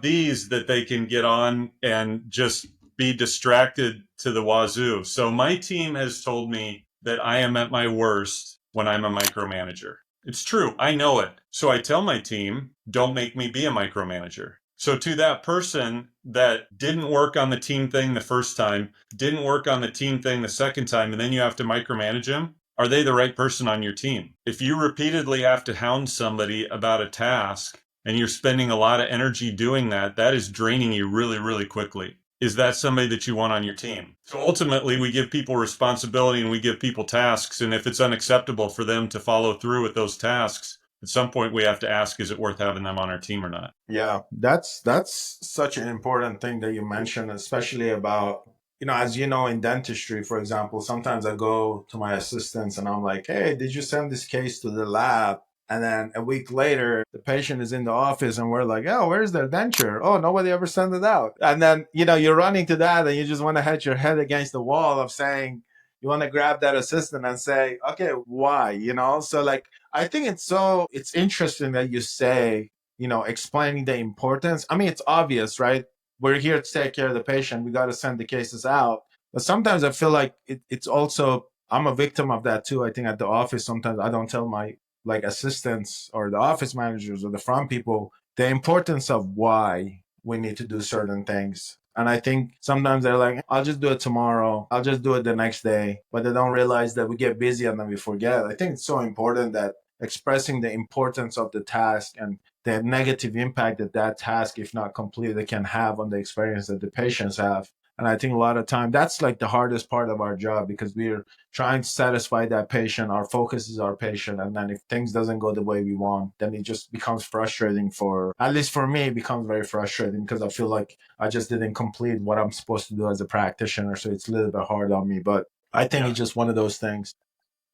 these that they can get on and just be distracted to the wazoo. So my team has told me that I am at my worst when I'm a micromanager. It's true. I know it. So I tell my team, don't make me be a micromanager. So to that person that didn't work on the team thing the first time, didn't work on the team thing the second time, and then you have to micromanage them, are they the right person on your team? If you repeatedly have to hound somebody about a task, and you're spending a lot of energy doing that, that is draining you really, really quickly. Is that somebody that you want on your team? So ultimately, we give people responsibility and we give people tasks. And if it's unacceptable for them to follow through with those tasks, at some point we have to ask, is it worth having them on our team or not? Yeah, that's such an important thing that you mentioned, especially about, as you know, in dentistry, for example, sometimes I go to my assistants and I'm like, hey, did you send this case to the lab? And then a week later, the patient is in the office and we're like, oh, where's their denture? Oh, nobody ever sent it out. And then, you're running to that and you just want to hit your head against the wall of saying, you want to grab that assistant and say, okay, why? So like, I think it's interesting that you say, explaining the importance. I mean, it's obvious, right? We're here to take care of the patient. We got to send the cases out. But sometimes I feel like it's also, I'm a victim of that too. I think at the office, sometimes I don't tell my like assistants or the office managers or the front people the importance of why we need to do certain things. And I think sometimes they're like, I'll just do it tomorrow. I'll just do it the next day. But they don't realize that we get busy and then we forget. I think it's so important that expressing the importance of the task and the negative impact that that task, if not completed, can have on the experience that the patients have. And I think a lot of time that's like the hardest part of our job, because we're trying to satisfy that patient. Our focus is our patient. And then if things doesn't go the way we want, then it just becomes frustrating at least for me, it becomes very frustrating because I feel like I just didn't complete what I'm supposed to do as a practitioner. So it's a little bit hard on me, but I think it's just one of those things.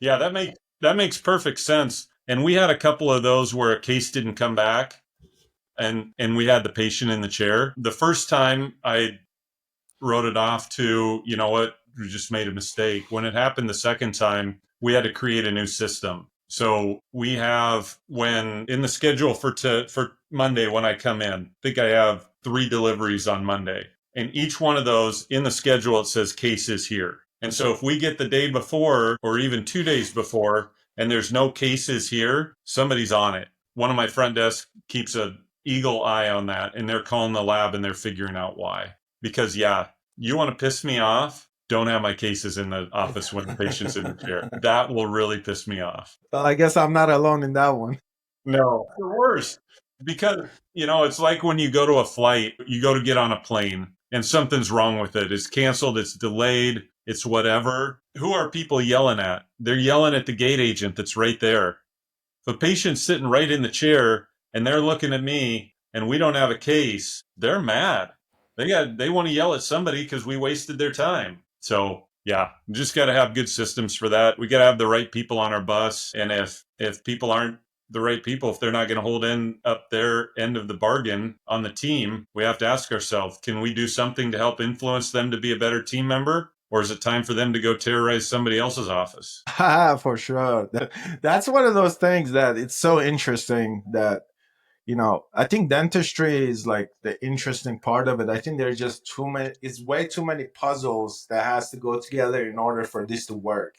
Yeah, that makes perfect sense. And we had a couple of those where a case didn't come back and we had the patient in the chair. The first time I wrote it off to, you know what, we just made a mistake. When it happened the second time, we had to create a new system. So we have, when in the schedule for Monday when I come in, I think I have 3 deliveries on Monday. And each one of those in the schedule, it says cases here. And so if we get the day before or even 2 days before and there's no cases here, somebody's on it. One of my front desk keeps an eagle eye on that, and they're calling the lab and they're figuring out why. Because, yeah, you want to piss me off? Don't have my cases in the office when the patient's in the chair. That will really piss me off. Well, I guess I'm not alone in that one. No, the worst. Because, it's like when you go to a flight, you go to get on a plane and something's wrong with it. It's canceled, it's delayed, it's whatever. Who are people yelling at? They're yelling at the gate agent that's right there. If a patient's sitting right in the chair and they're looking at me and we don't have a case, they're mad. They want to yell at somebody because we wasted their time. So yeah, we just got to have good systems for that. We got to have the right people on our bus. And if people aren't the right people, if they're not going to hold up their end of the bargain on the team, we have to ask ourselves, can we do something to help influence them to be a better team member? Or is it time for them to go terrorize somebody else's office? For sure. That's one of those things that it's so interesting that, I think dentistry is like the interesting part of it. I think there's just it's way too many puzzles that has to go together in order for this to work.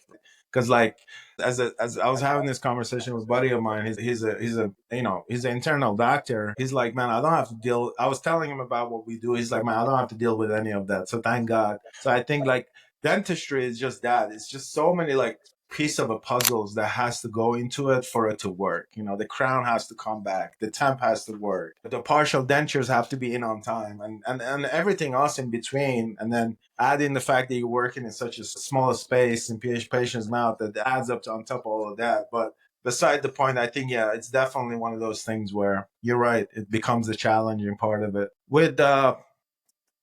Because like, as I was having this conversation with a buddy of mine, he's an internal doctor. He's like, man, I don't have to deal. I was telling him about what we do. He's like, man, I don't have to deal with any of that. So thank God. So I think like dentistry is just that. It's just so many like piece of a puzzles that has to go into it for it to work. The crown has to come back, the temp has to work, but the partial dentures have to be in on time, and everything else in between. And then add in the fact that you're working in such a small space in patient's mouth, that adds up to on top of all of that. But beside the point, I think, yeah, it's definitely one of those things where you're right, it becomes a challenging part of it. With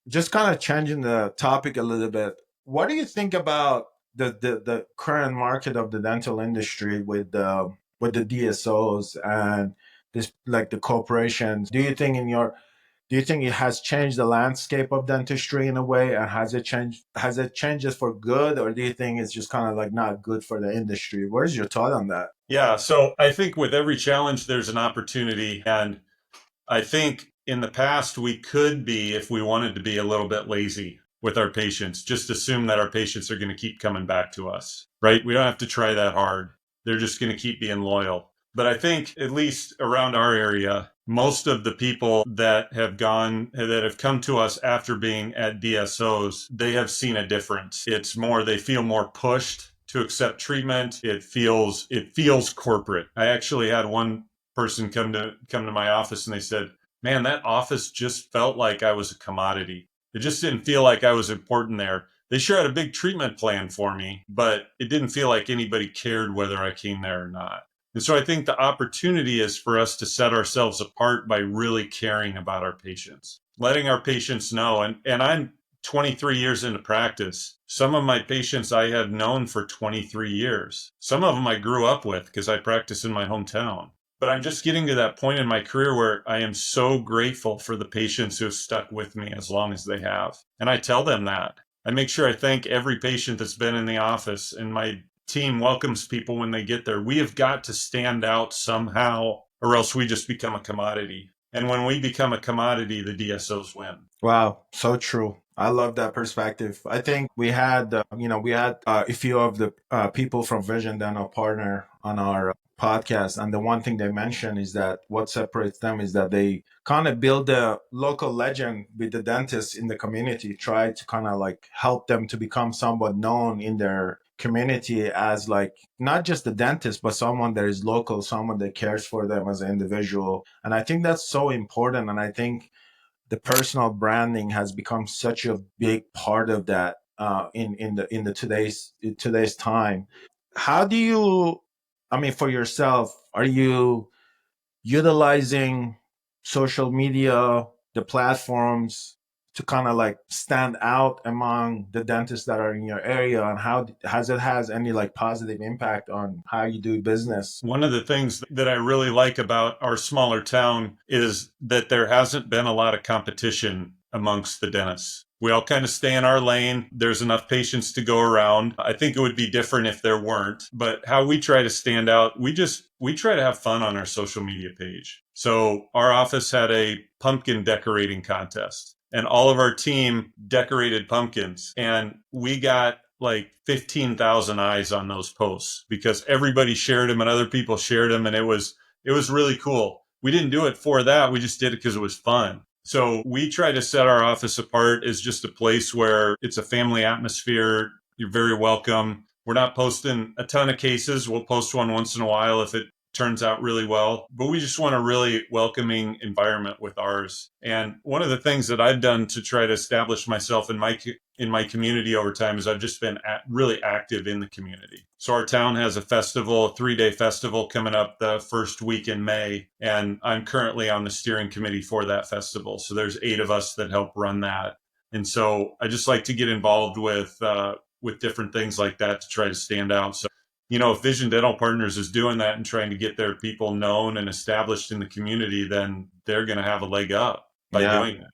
just kind of changing the topic a little bit, what do you think about the current market of the dental industry with the DSOs and this, like the corporations? Do you think it has changed the landscape of dentistry in a way, and has it changed it for good, or do you think it's just kind of like not good for the industry? Where's your thought on that? Yeah, so I think with every challenge, there's an opportunity. And I think in the past, we could be, if we wanted to be, a little bit lazy with our patients, just assume that our patients are going to keep coming back to us, right? We don't have to try that hard. They're just going to keep being loyal. But I think, at least around our area, most of the people that have come to us after being at DSOs, they have seen a difference. It's more, they feel more pushed to accept treatment. It feels corporate. I actually had one person come to my office and they said, man, that office just felt like I was a commodity. It just didn't feel like I was important there. They sure had a big treatment plan for me, but it didn't feel like anybody cared whether I came there or not. And so I think the opportunity is for us to set ourselves apart by really caring about our patients, letting our patients know. And I'm 23 years into practice. Some of my patients I have known for 23 years. Some of them I grew up with because I practice in my hometown. But I'm just getting to that point in my career where I am so grateful for the patients who have stuck with me as long as they have. And I tell them that. I make sure I thank every patient that's been in the office, and my team welcomes people when they get there. We have got to stand out somehow, or else we just become a commodity. And when we become a commodity, the DSOs win. Wow, so true. I love that perspective. I think we had, a few of the people from Vision Dental Partner on our podcast, and the one thing they mentioned is that what separates them is that they kind of build a local legend with the dentists in the community, try to kind of like help them to become somewhat known in their community as like not just the dentist, but someone that is local, someone that cares for them as an individual. And I think that's so important. And I think the personal branding has become such a big part of that in the today's time. How do you, I mean, for yourself, are you utilizing social media, the platforms, to kind of like stand out among the dentists that are in your area, and how has any like positive impact on how you do business? One of the things that I really like about our smaller town is that there hasn't been a lot of competition amongst the dentists. We all kind of stay in our lane. There's enough patients to go around. I think it would be different if there weren't. But how we try to stand out, we try to have fun on our social media page. So our office had a pumpkin decorating contest, and all of our team decorated pumpkins, and we got like 15,000 eyes on those posts because everybody shared them and other people shared them, and it was really cool. We didn't do it for that. We just did it because it was fun. So we try to set our office apart as just a place where it's a family atmosphere. You're very welcome. We're not posting a ton of cases. We'll post one once in a while if it turns out really well, but we just want a really welcoming environment with ours. And one of the things that I've done to try to establish myself in my community over time is I've just been really active in the community. So our town has a festival, a 3-day festival coming up the first week in May, and I'm currently on the steering committee for that festival. So there's 8 of us that help run that. And so I just like to get involved with different things like that to try to stand out. So if Vision Dental Partners is doing that and trying to get their people known and established in the community, then they're going to have a leg up by Yeah, doing that.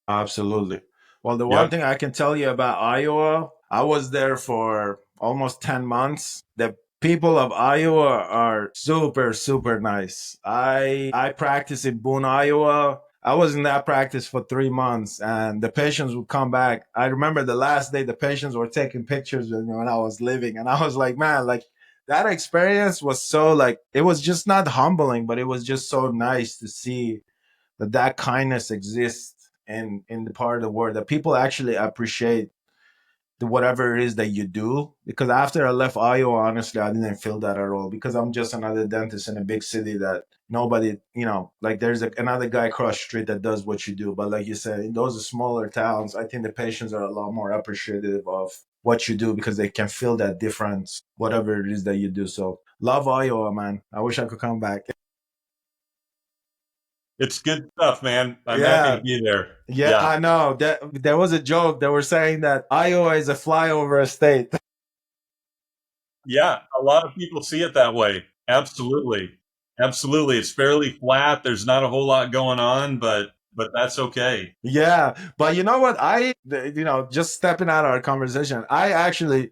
absolutely. Well, the one Yep. thing I can tell you about Iowa, I was there for almost 10 months. The people of Iowa are super, super nice. I practice in Boone, Iowa. I was in that practice for 3 months, and the patients would come back. I remember the last day the patients were taking pictures with me when I was leaving, and I was like, man, like that experience was so like it was just not humbling, but it was just so nice to see that kindness exists in the part of the world, that people actually appreciate whatever it is that you do. Because after I left Iowa, honestly, I didn't feel that at all, because I'm just another dentist in a big city that nobody, like there's another guy across the street that does what you do. But like you said, in those smaller towns, I think the patients are a lot more appreciative of what you do because they can feel that difference, whatever it is that you do. So love Iowa, man. I wish I could come back. It's good stuff, man. I'm happy Yeah. to be there. Yeah, Yeah. I know. That there was a joke. They were saying that Iowa is a flyover state. Yeah. A lot of people see it that way. Absolutely. Absolutely. It's fairly flat. There's not a whole lot going on, but that's okay. Yeah, but you know what? Just stepping out of our conversation, I actually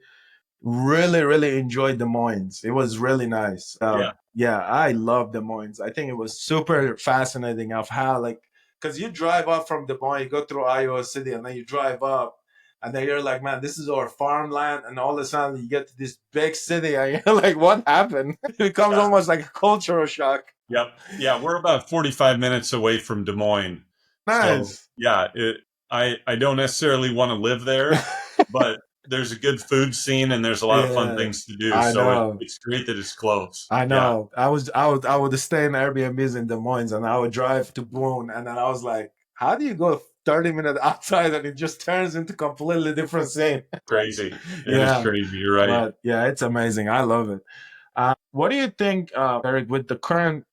really, really enjoyed Des Moines. It was really nice. Yeah. Yeah, I love Des Moines. I think it was super fascinating of how, like, because you drive up from Des Moines, you go through Iowa City, and then you drive up, and then you're like, man, this is our farmland. And all of a sudden, you get to this big city, and you're like, what happened? It becomes Yeah. almost like a cultural shock. Yep. Yeah. We're about 45 minutes away from Des Moines. So Nice. yeah, I don't necessarily want to live there, but there's a good food scene and there's a lot of fun Yeah, things to do. I So know. it's great that it's close. I Yeah. know. I would stay in Airbnbs in Des Moines, and I would drive to Boone, and then I was like, how do you go 30 minutes outside and it just turns into completely different scene? Crazy. It is Yeah, crazy. You're right. but yeah, it's amazing. I love it. What do you think, Eric, with the current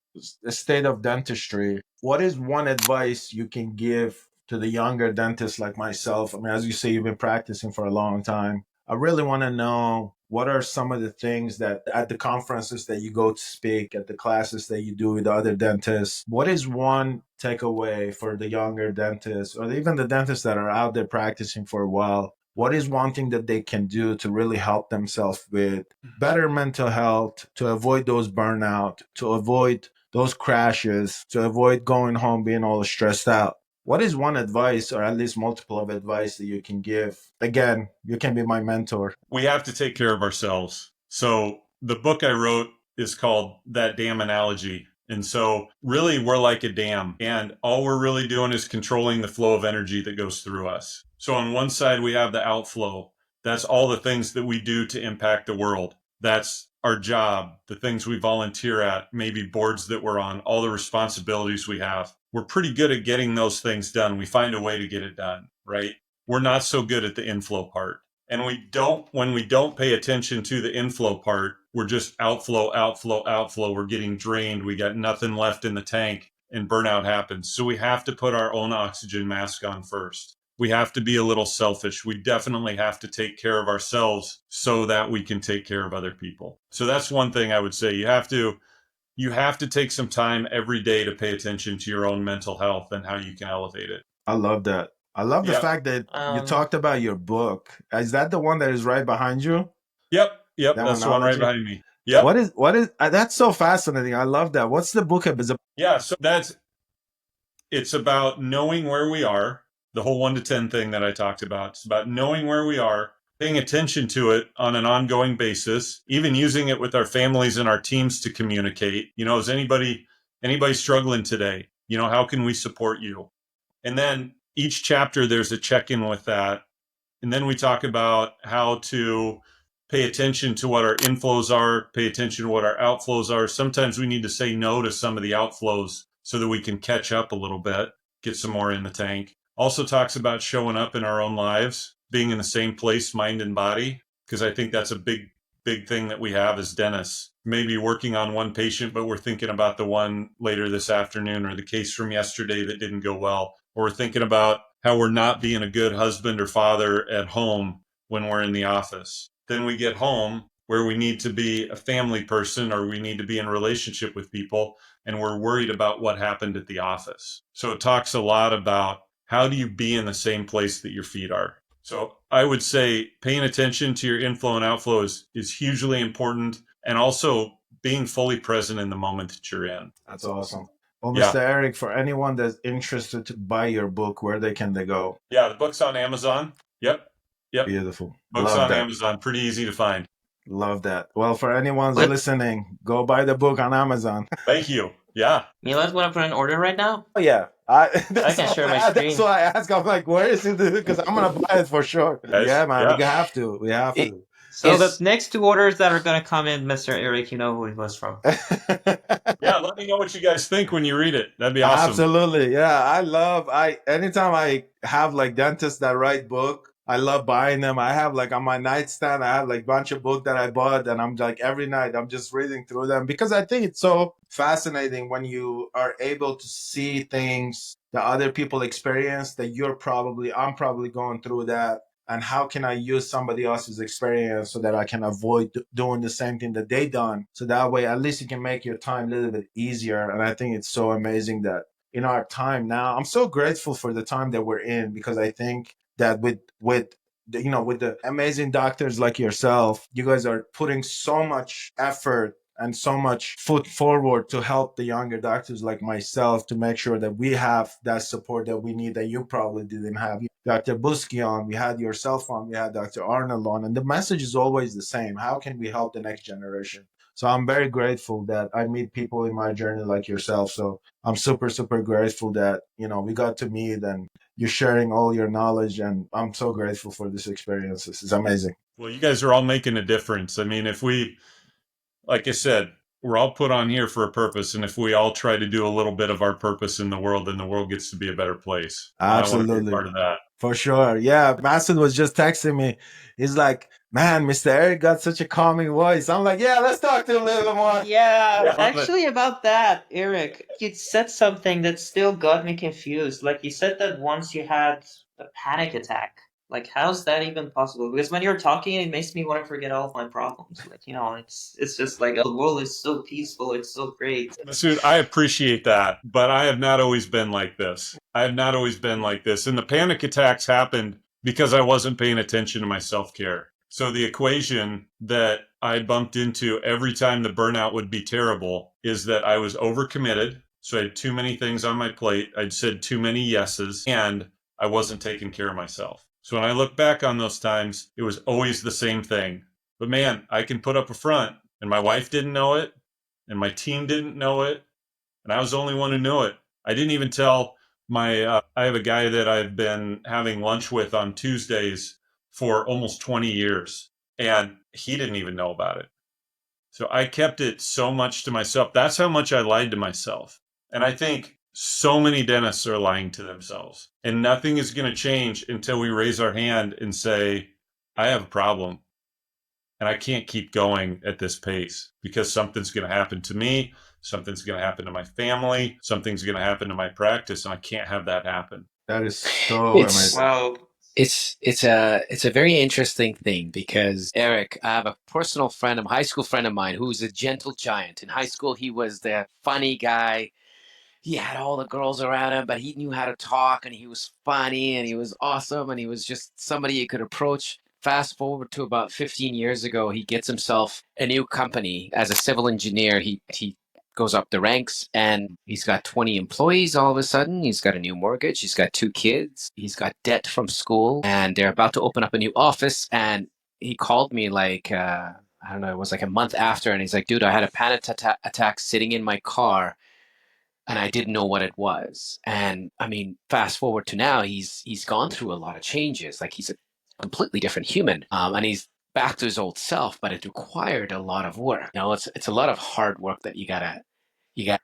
state of dentistry, what is one advice you can give to the younger dentists like myself? I mean, as you say, you've been practicing for a long time. I really want to know, what are some of the things that at the conferences that you go to speak, at the classes that you do with other dentists, what is one takeaway for the younger dentists or even the dentists that are out there practicing for a while? what is one thing that they can do to really help themselves with better mental health, to avoid those burnout, to avoid those crashes, to avoid going home being all stressed out? What is one advice, or at least multiple of advice, that you can give? Again, you can be my mentor. We have to take care of ourselves. So the book I wrote is called That Dam Analogy. And so really we're like a dam, and all we're really doing is controlling the flow of energy that goes through us. So on one side, we have the outflow. That's all the things that we do to impact the world. That's our job, the things we volunteer at, maybe boards that we're on, all the responsibilities we have. We're pretty good at getting those things done. We find a way to get it done, right? We're not so good at the inflow part. And when we don't pay attention to the inflow part, we're just outflow, outflow, outflow. We're getting drained. We got nothing left in the tank, and burnout happens. So we have to put our own oxygen mask on first. We have to be a little selfish. We definitely have to take care of ourselves so that we can take care of other people. So that's one thing I would say. You have to take some time every day to pay attention to your own mental health and how you can elevate it. I love that. I love the Yep. fact that you talked about your book. Is that the one that is right behind you? Yep. That That's the one right analogy? behind me. Yep. What is that's so fascinating. I love that. What's the book about? Yeah. So it's about knowing where we are, the whole 1 to 10 thing that I talked about. It's about knowing where we are, paying attention to it on an ongoing basis, even using it with our families and our teams to communicate. Is anybody struggling today? How can we support you? And then each chapter, there's a check-in with that. And then we talk about how to pay attention to what our inflows are, pay attention to what our outflows are. Sometimes we need to say no to some of the outflows so that we can catch up a little bit, get some more in the tank. Also talks about showing up in our own lives, being in the same place, mind and body, because I think that's a big thing that we have as dentists. Maybe working on one patient, but we're thinking about the one later this afternoon, or the case from yesterday that didn't go well. Or we're thinking about how we're not being a good husband or father at home when we're in the office. Then we get home where we need to be a family person, or we need to be in relationship with people, and we're worried about what happened at the office. So it talks a lot about how do you be in the same place that your feet are. So I would say paying attention to your inflow and outflow is hugely important, and also being fully present in the moment that you're in. That's awesome. Well, Yeah. Mr. Eric, for anyone that's interested to buy your book, where can they go? Yeah, the book's on Amazon. Yep. Beautiful. Book's Love on that. Amazon. Pretty easy to find. Love that. Well, for anyone What? listening, go buy the book on Amazon. Thank you. Yeah. Milad, want to put an order right now? Oh, yeah. That's can share my That's screen. why I ask. I'm like, where is it? Because I'm going to buy it for sure. Guys, Yeah, man. yeah. We have to. We have to. So Is- the next 2 orders that are going to come in, Mr. Eric, you know who it was from. Yeah, let me know what you guys think when you read it. That'd be awesome. Absolutely. Yeah. Anytime I have like dentists that write book, I love buying them. I have like on my nightstand, I have like a bunch of books that I bought, and I'm like every night I'm just reading through them, because I think it's so fascinating when you are able to see things that other people experience that I'm probably going through that. And how can I use somebody else's experience so that I can avoid doing the same thing that they done? So that way, at least you can make your time a little bit easier. And I think it's so amazing that in our time now, I'm so grateful for the time that we're in, because I think that with the amazing doctors like yourself, you guys are putting so much effort and so much foot forward to help the younger doctors like myself, to make sure that we have that support that we need, that you probably didn't have. Dr. Busky on, we had yourself on, we had Dr. Arnold on, and the message is always the same. How can we help the next generation? So I'm very grateful that I meet people in my journey like yourself. So I'm super, super grateful that, we got to meet, and you're sharing all your knowledge, and I'm so grateful for this experience. This is amazing. Well, you guys are all making a difference. I mean, like I said, we're all put on here for a purpose. And if we all try to do a little bit of our purpose in the world, then the world gets to be a better place. Absolutely. I want to be a part of that. For sure. Yeah. Masood was just texting me. He's like, man, Mr. Eric got such a calming voice. I'm like, yeah, let's talk to him a little bit more. Yeah, actually about that, Eric, you said something that still got me confused. Like you said that once you had a panic attack. Like, how's that even possible? Because when you're talking, it makes me want to forget all of my problems. Like, it's just like, the world is so peaceful, it's so great. Masood, I appreciate that, but I have not always been like this. And the panic attacks happened because I wasn't paying attention to my self-care. So the equation that I bumped into every time the burnout would be terrible is that I was overcommitted. So I had too many things on my plate. I'd said too many yeses, and I wasn't taking care of myself. So when I look back on those times, it was always the same thing. But man, I can put up a front, and my wife didn't know it, and my team didn't know it, and I was the only one who knew it. I didn't even tell I have a guy that I've been having lunch with on Tuesdays for almost 20 years, and he didn't even know about it. So I kept it so much to myself. That's how much I lied to myself. And I think so many dentists are lying to themselves. And nothing is going to change until we raise our hand and say, I have a problem and I can't keep going at this pace because something's going to happen to me. Something's going to happen to my family. Something's going to happen to my practice, and I can't have that happen. That is so amazing. Well, It's a very interesting thing because Eric, I have a personal friend, a high school friend of mine, who's a gentle giant. In high school, he was the funny guy. He had all the girls around him, but he knew how to talk and he was funny and he was awesome and he was just somebody you could approach. Fast forward to about 15 years ago, he gets himself a new company as a civil engineer. He goes up the ranks and he's got 20 employees all of a sudden. He's got a new mortgage. He's got 2 kids. He's got debt from school and they're about to open up a new office. And he called me like, I don't know, it was like a month after. And he's like, dude, I had a panic attack sitting in my car and I didn't know what it was. And I mean, fast forward to now, he's gone through a lot of changes. Like he's a completely different human, and he's back to his old self. But it required a lot of work. You know, it's a lot of hard work that you got.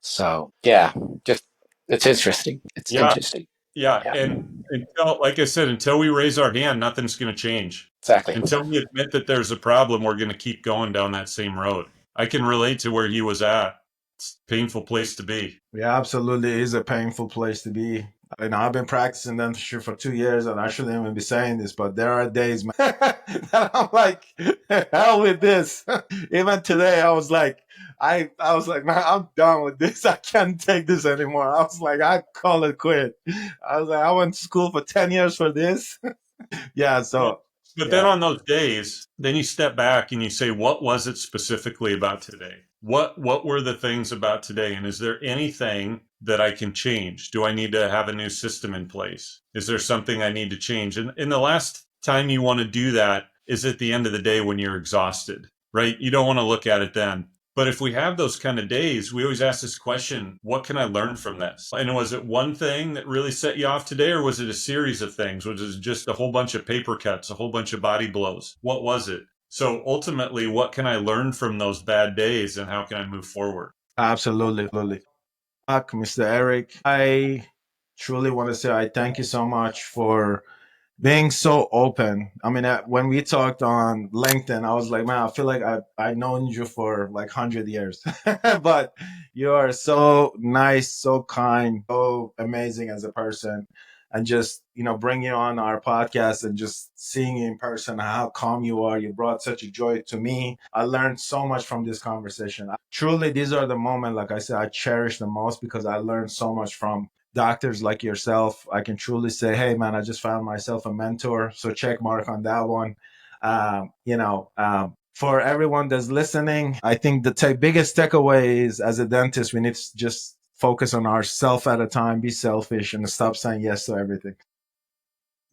So yeah, just it's interesting. It's Yeah, interesting. yeah. Yeah, And until, like I said, until we raise our hand, nothing's going to change. exactly. Until we admit that there's a problem, we're going to keep going down that same road. I can relate to where he was at. It's a painful place to be. Yeah, absolutely is a painful place to be. You know, I've been practicing dentistry for 2 years, and I shouldn't even be saying this, but there are days, man, that I'm like, hell with this. Even today, I was like, I was like, man, I'm done with this. I can't take this anymore. I was like, I call it quit. I was like, I went to school for 10 years for this. Yeah, so But then yeah, on those days, then you step back and you say, what was it specifically about today? What were the things about today? And is there anything that I can change? Do I need to have a new system in place? Is there something I need to change? And the last time you want to do that is at the end of the day when you're exhausted, right? You don't want to look at it then. But if we have those kind of days, we always ask this question, what can I learn from this? And was it one thing that really set you off today, or was it a series of things? Was it just a whole bunch of paper cuts, a whole bunch of body blows? What was it? So ultimately, what can I learn from those bad days and how can I move forward? absolutely, absolutely. Mr. Eric, I truly want to say I thank you so much for being so open. I mean, when we talked on LinkedIn, I was like, man, I feel like I've known you for like 100 years, but you are so nice, so kind, so amazing as a person. And just, you know, bringing you on our podcast and just seeing you in person, how calm you are. You brought such a joy to me. I learned so much from this conversation. Truly, these are the moments, like I said, I cherish the most because I learned so much from doctors like yourself. I can truly say, hey, man, I just found myself a mentor. So check mark on that one. For everyone that's listening, I think the biggest takeaway is as a dentist, we need to just focus on ourself at a time, be selfish, and stop saying yes to everything.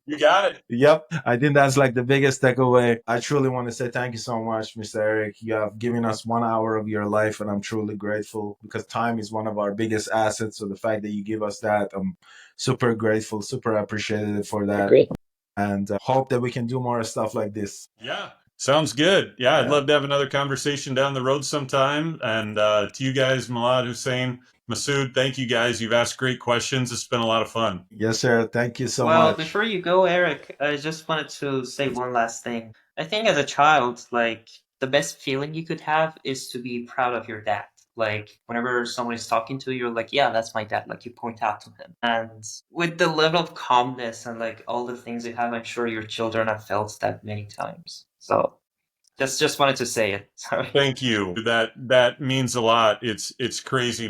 You got it. Yep. I think that's like the biggest takeaway. I truly want to say thank you so much, Mr. Eric. You have given us 1 hour of your life, and I'm truly grateful because time is one of our biggest assets. So the fact that you give us that, I'm super grateful, super appreciative for that. Agreed. And hope that we can do more stuff like this. Yeah. Sounds good. Yeah, I'd Yeah. love to have another conversation down the road sometime. And to you guys, Malad, Hussein, Masood, thank you guys. You've asked great questions. It's been a lot of fun. Yes, sir. Thank you so well, much. before you go, Eric, I just wanted to say one last thing. I think as a child, like the best feeling you could have is to be proud of your dad. Like whenever someone is talking to you, you're like, yeah, that's my dad. Like you point out to him. And with the level of calmness and like all the things you have, I'm sure your children have felt that many times. So just wanted to say it. Sorry. Thank you. That means a lot. It's crazy.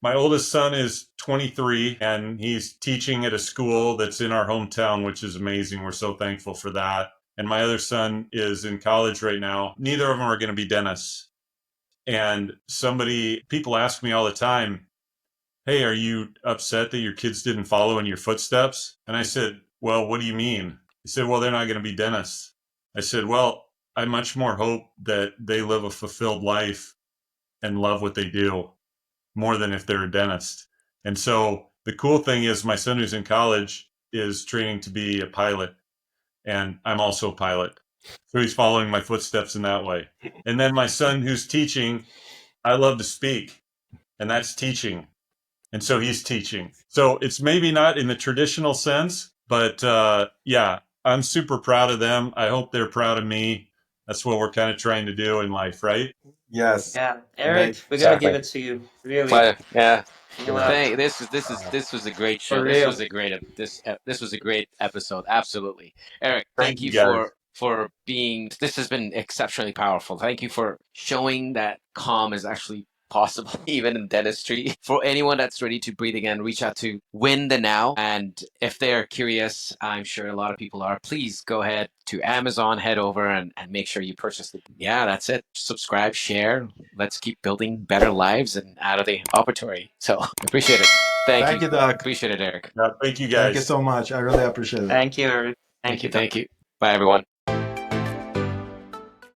My oldest son is 23 and he's teaching at a school that's in our hometown, which is amazing. We're so thankful for that. And my other son is in college right now. Neither of them are going to be dentists. And people ask me all the time, hey, are you upset that your kids didn't follow in your footsteps? And I said, well, what do you mean? He said, well, they're not going to be dentists. I said, well, I much more hope that they live a fulfilled life and love what they do more than if they're a dentist. And so the cool thing is my son who's in college is training to be a pilot, and I'm also a pilot. So he's following my footsteps in that way. And then my son who's teaching, I love to speak, and that's teaching. And so he's teaching. So it's maybe not in the traditional sense, but yeah, I'm super proud of them. I hope they're proud of me. That's what we're kind of trying to do in life, right? Yes. Yeah, Eric, we're gonna give it to you. Really. But yeah, Mila, this was a great show. for This real. was a great this was a great episode. Absolutely, Eric. Thank Thank you you guys. for being. This has been exceptionally powerful. Thank you for showing that calm is actually possible even in dentistry. For anyone that's ready to breathe again, reach out to Win the Now. And if they're curious, I'm sure a lot of people are, please go ahead to Amazon, head over and make sure you purchase it. Yeah, that's it. Subscribe, share. Let's keep building better lives and out of the operatory. So appreciate it. Thank you, Doc. Appreciate it, Eric. Yeah, thank you Thank you guys. so much. I really appreciate it. Thank you, Eric. Thank you. Doc. Thank you. Bye, everyone.